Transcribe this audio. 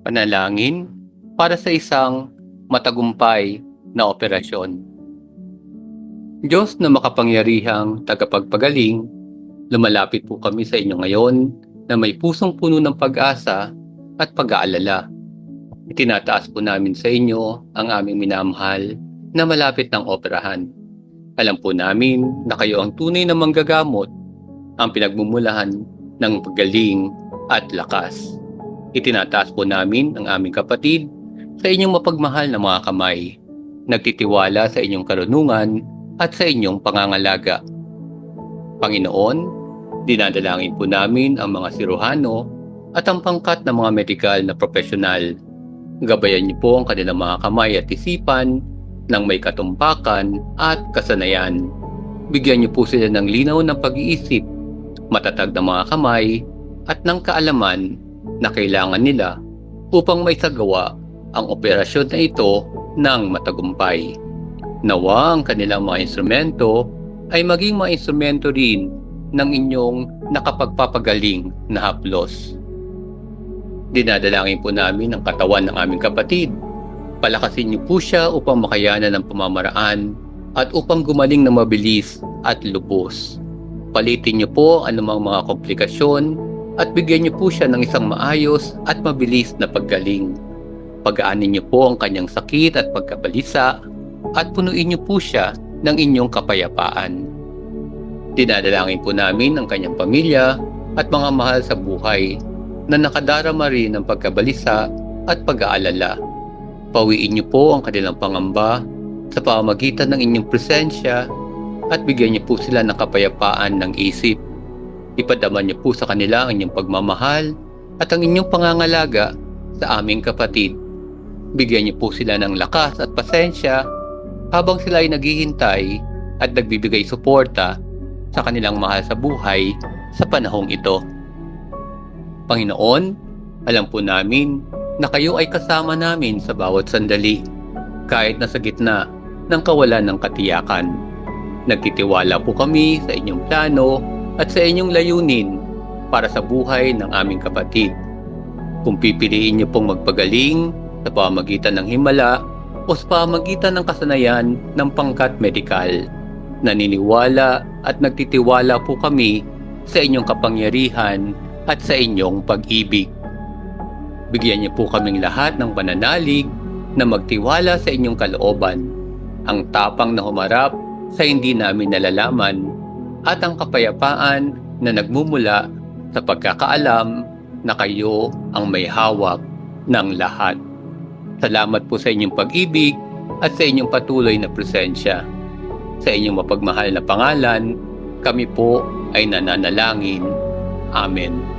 Panalangin para sa isang matagumpay na operasyon. Diyos na makapangyarihang tagapagpagaling, lumalapit po kami sa inyo ngayon na may pusong puno ng pag-asa at pag-aalala. Itinataas po namin sa inyo ang aming minamahal na malapit ng operahan. Alam po namin na kayo ang tunay na manggagamot, ang pinagmumulahan ng paggaling at lakas. Itinataas po namin ang aming kapatid sa inyong mapagmahal na mga kamay, nagtitiwala sa inyong karunungan at sa inyong pangangalaga. Panginoon, dinadalangin po namin ang mga siruhano at ang pangkat ng mga medikal na profesional. Gabayan niyo po ang kanilang mga kamay at isipan ng may katumpakan at kasanayan. Bigyan niyo po sila ng linaw ng pag-iisip, matatag na mga kamay at ng kaalaman na kailangan nila upang maisagawa ang operasyon na ito ng matagumpay. Nawa ang kanilang mga instrumento ay maging mga instrumento rin ng inyong nakapagpapagaling na haplos. Dinadalangin po namin ang katawan ng aming kapatid. Palakasin niyo po siya upang makayanan ng pamamaraan at upang gumaling na mabilis at lubos. Palitin niyo po anumang mga komplikasyon at bigyan niyo po siya ng isang maayos at mabilis na paggaling. Pagaanin niyo po ang kanyang sakit at pagkabalisa at punuin niyo po siya ng inyong kapayapaan. Dinadalangin po namin ang kanyang pamilya at mga mahal sa buhay na nakadarama rin ng pagkabalisa at pag-aalala. Pawiin niyo po ang kanilang pangamba sa pamamagitan ng inyong presensya at bigyan niyo po sila ng kapayapaan ng isip. Ipadama niyo po sa kanila ang inyong pagmamahal at ang inyong pangangalaga sa aming kapatid. Bigyan niyo po sila ng lakas at pasensya habang sila ay naghihintay at nagbibigay suporta sa kanilang mahal sa buhay sa panahong ito. Panginoon, alam po namin na kayo ay kasama namin sa bawat sandali, kahit nasa gitna ng kawalan ng katiyakan. Nagtitiwala po kami sa inyong plano at sa inyong layunin para sa buhay ng aming kapatid. Kung pipiliin niyo pong magpagaling sa pamamagitan ng himala o sa pamamagitan ng kasanayan ng pangkat medikal, naniniwala at nagtitiwala po kami sa inyong kapangyarihan at sa inyong pag-ibig. Bigyan niyo po kaming lahat ng pananalig na magtiwala sa inyong kalooban, ang tapang na humarap sa hindi namin nalalaman, at ang kapayapaan na nagmumula sa pagkakaalam na kayo ang may hawak ng lahat. Salamat po sa inyong pag-ibig at sa inyong patuloy na presensya. Sa inyong mapagmahal na pangalan, kami po ay nananalangin. Amen.